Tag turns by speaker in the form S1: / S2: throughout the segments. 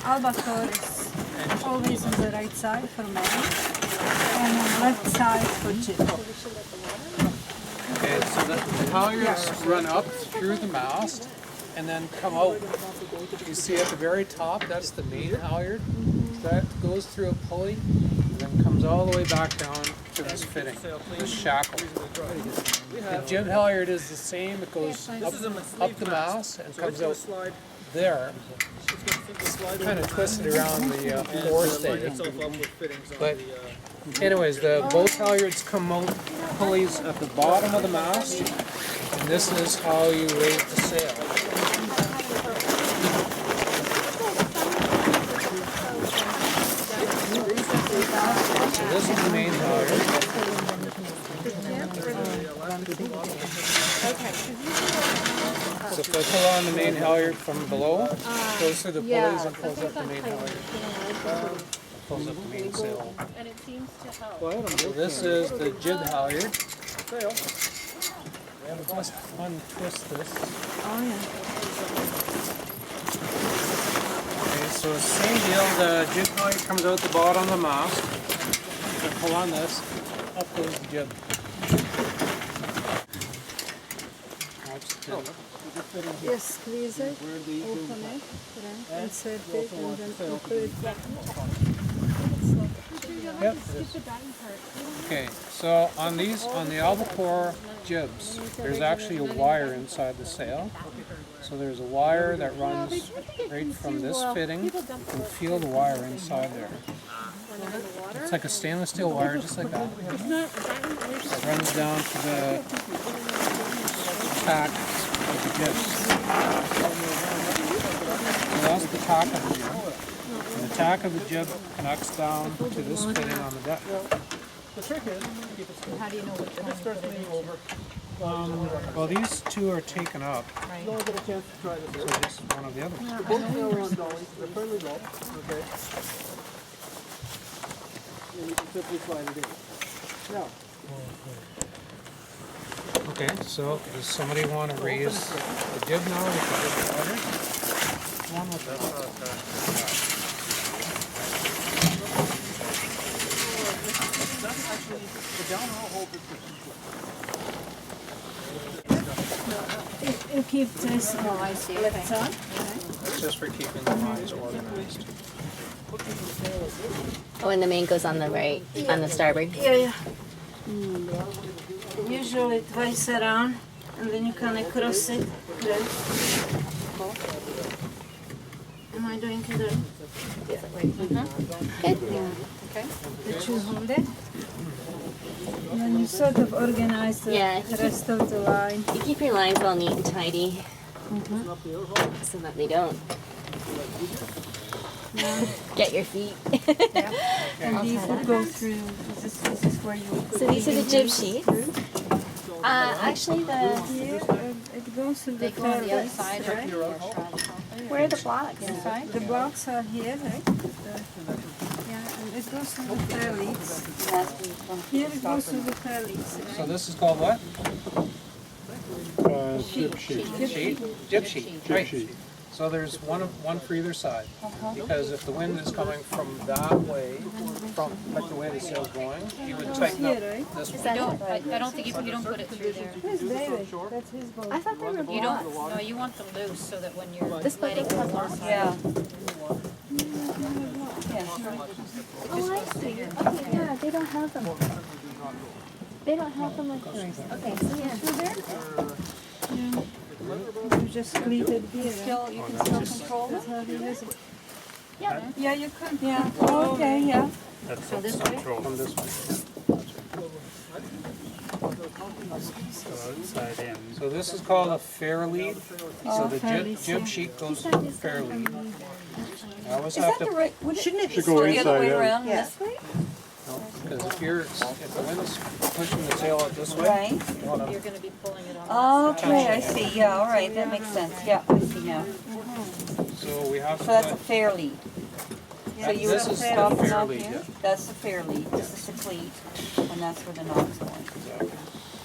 S1: Albacore is always on the right side for men and on the left side for jib.
S2: Okay, so the halyards run up through the mast and then come out. You see at the very top, that's the main halyard. That goes through a pulley and then comes all the way back down to this fitting, this shackle. The jib halyard is the same. It goes up the mast and comes out there. Kind of twisted around the forestay. But anyways, the both halyards come out pulleys at the bottom of the mast, and this is how you raise the sail. So this is the main halyard. So if I pull on the main halyard from below, it goes through the pulleys and pulls up the main halyard. Pulls up the main sail.
S3: And it seems to help.
S2: So this is the jib halyard. Just untwist this.
S1: Oh yeah.
S2: Okay, so same deal, the jib halyard comes out the bottom of the mast. So pull on this, up goes the jib.
S1: Yes, squeeze it, open it, insert it, and then open it back.
S2: Yep. Okay, so on the Albacore jibs, there's actually a wire inside the sail. So there's a wire that runs right from this fitting. You can feel the wire inside there. It's like a stainless steel wire, just like that. It runs down to the tack of the jibs. So that's the tack of the jib. And the tack of the jib connects down to this fitting on the deck.
S4: The trick is,
S3: How do you know which
S4: if
S3: one
S4: it starts leaning over,
S2: Well, these two are taken up,
S4: you only get a chance to try this.
S2: so just one of the others.
S4: Both sail around dollies, they're friendly gulp, okay? And you can simply slide it in. Now,
S2: Okay, so does somebody want to raise the jib now with the jib water? One with this.
S4: that's actually, the downhaul holds it for
S1: You keep this left side.
S2: That's just for keeping the lines organized.
S5: Oh, and the main goes on the right, on the starboard.
S1: Yeah. Usually twice around, and then you kind of cross it. Am I doing it right?
S5: Good.
S1: Okay. Did you hold it? And then you sort of organize the
S5: Yeah.
S1: rest of the line.
S5: You keep your lines all neat and tidy, so that they don't get your feet.
S1: And these will go through. This is where you.
S5: So these are the jib sheets. Actually,
S1: Here, it goes through the
S3: Go on the other
S1: fairways,
S3: side,
S1: right?
S5: where are the blocks?
S3: Inside?
S1: The blocks are here, right? Yeah, and it goes through the fairleads. Here it goes through the fairleads, right?
S2: So this is called what?
S4: Jib sheet.
S2: Sheet? Jib sheet, right. So there's one for either side. Because if the wind is coming from that way, from like the way the sail's going, you would tighten up
S1: Here, right?
S2: this
S3: I
S2: one.
S3: don't think you don't put it through there.
S1: Where's David? That's his boat.
S5: I thought they were
S3: You
S5: blocks.
S3: don't, no, you want them loose so that when you're
S5: This boat
S3: letting
S5: doesn't
S3: go.
S5: have blocks.
S1: Yeah.
S5: Oh, I see. Okay, yeah, they don't have them. They don't have them like yours. Okay, so yeah.
S1: You just cleat it here, right?
S3: You can still control
S1: That's how you use it.
S5: Yeah.
S1: Yeah, you could, yeah. Oh, okay, yeah.
S3: So this way?
S2: From this way. So this is called a fair lead. So the jib sheet goes through the fair lead. I always have to,
S6: Shouldn't it be
S4: Should go
S6: the other way
S4: inside out.
S6: around this way?
S2: because if the wind's pushing the sail out this way,
S6: Right.
S2: you want to
S3: You're gonna be pulling it on.
S6: Okay, I see. Yeah, all right, that makes sense. Yeah, I see now.
S2: So we have to
S6: So that's a
S2: put,
S6: fair lead. So you
S2: this
S6: would
S2: is
S6: set
S2: the
S6: off the
S2: fair
S6: knob
S2: lead,
S6: here.
S2: yeah.
S6: That's the fair lead. This is the cleat, and that's where the knob's going.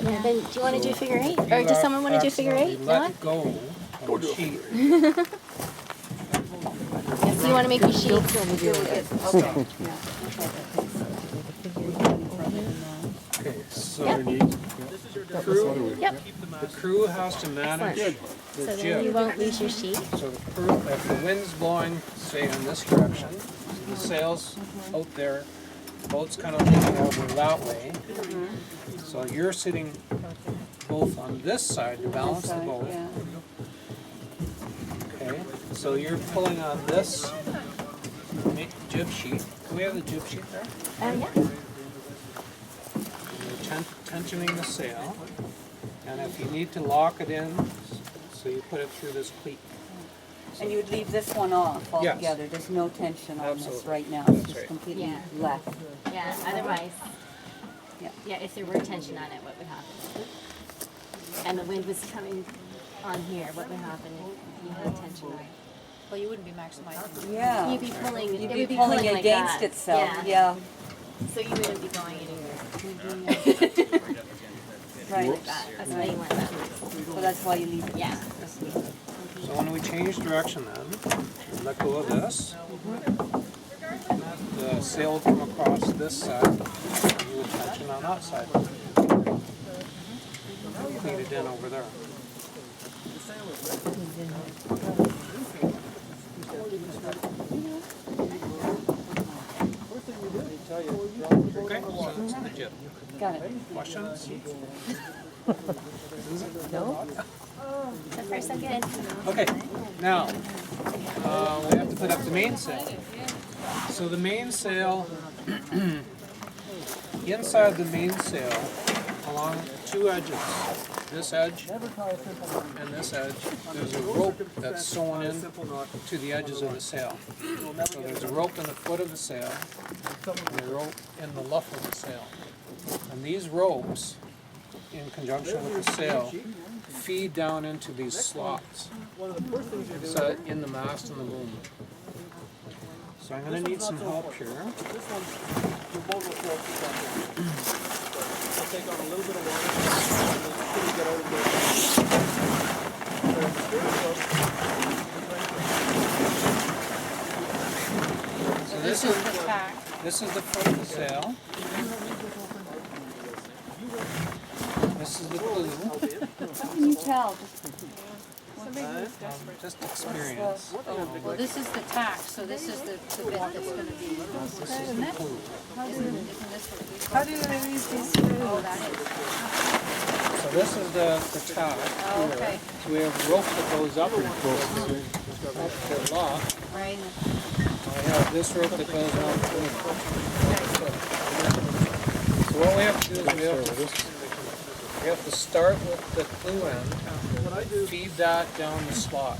S5: Yeah, then do you want to do figure eight? Or does someone want to do figure eight?
S2: Let
S5: Don?
S2: go of the sheet.
S5: Yes, you want to make your sheet?
S6: Okay, yeah.
S2: Okay, so
S5: Yep.
S2: the crew has to manage the
S5: So then you
S2: jib.
S5: won't lose your sheet.
S2: So the crew, if the wind's blowing, say in this direction, the sail's out there, the boat's kind of leaning over that way. So you're sitting both on this side to balance the boat.
S6: Yeah.
S2: Okay, so you're pulling on this jib sheet. Can we have the jib sheet there?
S5: Yeah.
S2: You're tensioning the sail, and if you need to lock it in, so you put it through this cleat.
S6: And you would leave this one off
S2: Yes.
S6: altogether? There's no tension on this
S2: Absolutely.
S6: right now?
S2: That's
S6: It's just
S2: right.
S6: completely
S5: Yeah.
S6: left?
S5: Yeah, otherwise,
S6: Yeah.
S5: yeah, if there were tension on it, what would happen? And the wind was coming on here, what would happen if you had tension on it?
S3: Well, you wouldn't be maximizing.
S6: Yeah.
S5: You'd be pulling,
S6: You'd
S5: it
S6: be
S5: would be
S6: pulling
S5: like
S6: against
S5: that.
S6: itself, yeah.
S5: So you wouldn't be going anywhere
S6: Right.
S5: like that. That's why you want that.
S6: So that's why you leave it.
S5: Yeah.
S2: So when we change direction then, let go of this. The sail will come across this side, and you would tension on that side. Clean it in over there. Okay, so that's the jib.
S6: Got it.
S2: Questions?
S5: So first I'm good.
S2: Okay, now, we have to put up the mainsail. So the mainsail, inside the mainsail, along two edges, this edge and this edge, there's a rope that's sewn in to the edges of the sail. So there's a rope in the foot of the sail, and a rope in the luff of the sail. And these ropes, in conjunction with the sail, feed down into these slots so in the mast and the boom. So I'm going to need some help here.
S4: Your boat will float to the I'll take on a little bit of water until you get out of
S2: So
S3: This is the tack.
S2: this is the foot of the sail. This is the glue.
S6: How can you tell?
S2: Just experience.
S3: Well, this is the tack, so this is the bit that's going to be.
S2: This is the glue.
S3: Isn't this what
S1: How do you release this screw?
S3: Oh, that is.
S2: So this is the tack.
S3: Oh, okay.
S2: So we have rope that goes up the lock.
S3: Right.
S2: We have this rope that goes on the boom. So what we have to do is we have to start with the glue end, feed that down the slot.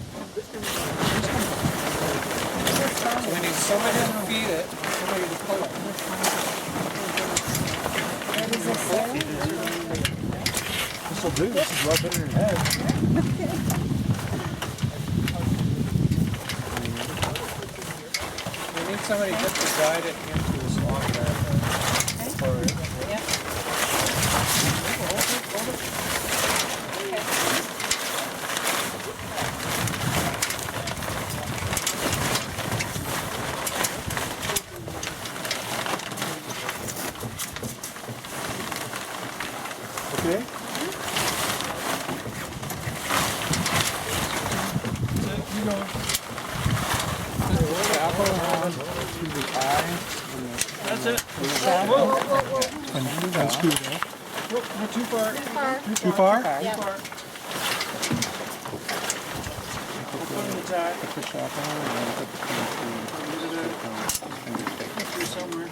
S2: So we need somebody to feed it, somebody to pull it.
S4: This will do. This is rub it in your head.
S2: We need somebody just to guide it into the slot there.
S3: Yep.
S4: Okay? You go.
S2: Tap around to the eye.
S4: That's it. And screw it off. Nope, not too far. Too far?
S3: Yeah.
S4: Too far. We'll put in the tack. Through somewhere.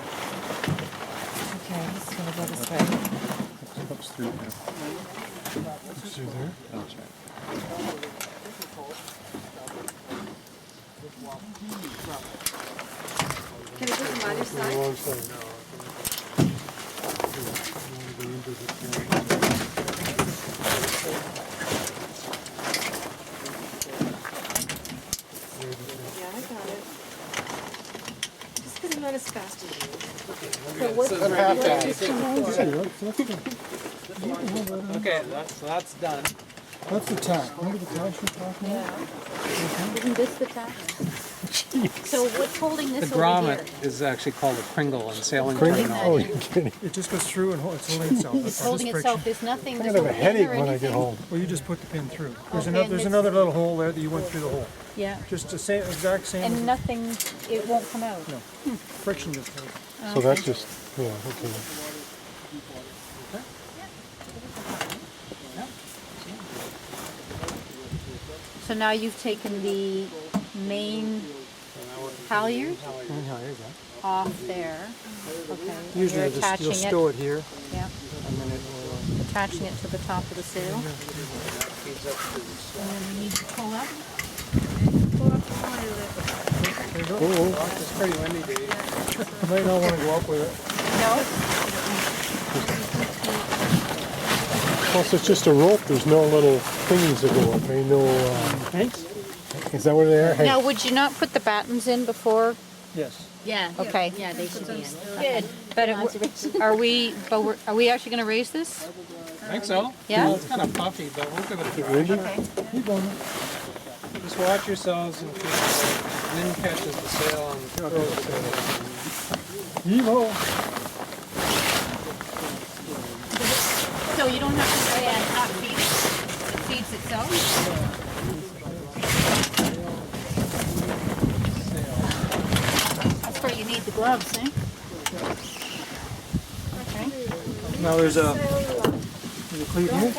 S6: Okay, this is gonna go this way.
S4: Through there.
S7: That's right.
S1: Can it go from either side? Yeah, I got it. Just because I'm not as fast as you.
S2: Okay, that's done.
S4: That's the tack. Remember the tack you're talking about?
S3: Isn't this the tack? So what's holding
S2: The
S3: this over here?
S2: grommet is actually called a kringle in sailing
S7: Oh,
S2: terminology.
S7: you're kidding.
S4: It just goes through and it's holding itself. That's
S3: It's
S4: all.
S3: holding
S4: Just
S3: itself,
S4: friction.
S3: there's nothing,
S7: I'm
S3: there's
S7: gonna
S3: no
S7: have a
S3: pin
S7: headache
S3: or
S7: when I get
S3: anything?
S7: home.
S4: Well, you just put the pin through.
S3: Okay, and
S4: There's
S3: it's-
S4: another little hole there that you went through the hole.
S3: Yeah,
S4: Just the same, exact same
S3: and
S4: as
S3: nothing, it won't come out?
S4: no. Friction just holds it.
S7: So that's just, yeah, okay.
S3: So now you've taken the main halyard
S4: Anyhow, there you go.
S3: off there. Okay. and
S4: Usually
S3: you're
S4: you'll
S3: attaching
S4: stow it here
S3: Yeah,
S4: and then it will.
S3: attaching it to the top of the sail. And then we need to pull up.
S1: Pull up a little bit.
S4: There you go.
S7: Oh,
S2: It's pretty windy, Dave.
S4: You might not want to go up with it.
S3: No?
S7: plus it's just a rope, there's no little thingies that go up, I mean, no,
S4: Thanks.
S7: is that what they are? Hey,
S3: Now, would you not put the battens in before?
S4: Yes.
S5: Yeah.
S3: Okay.
S5: Yeah, they should be in.
S3: Good. But are we actually going to raise this?
S2: I think so.
S3: Yeah?
S2: Well, it's kind of puffy, but we'll give it a try.
S7: windy?
S4: Keep going.
S2: Just watch yourselves in case the wind catches the sail and throws it.
S4: Yeehaw.
S3: So you don't have to say on top feed it feeds itself? That's where you need the gloves, eh? Okay.
S4: Now there's a cleat here.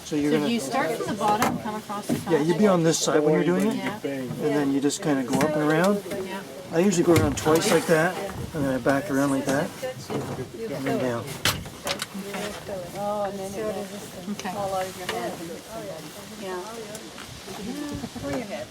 S4: So you're
S3: So
S4: gonna.
S3: you start from the bottom, come across the top.
S4: Yeah, you'd be on this side when you're doing it,
S3: Yeah,
S4: and then you just kind of go up and around.
S3: yeah.
S4: I usually go around twice like that, and then I back around like that, and then down.
S3: Okay.
S6: Fall out of your hand and hit somebody. Yeah.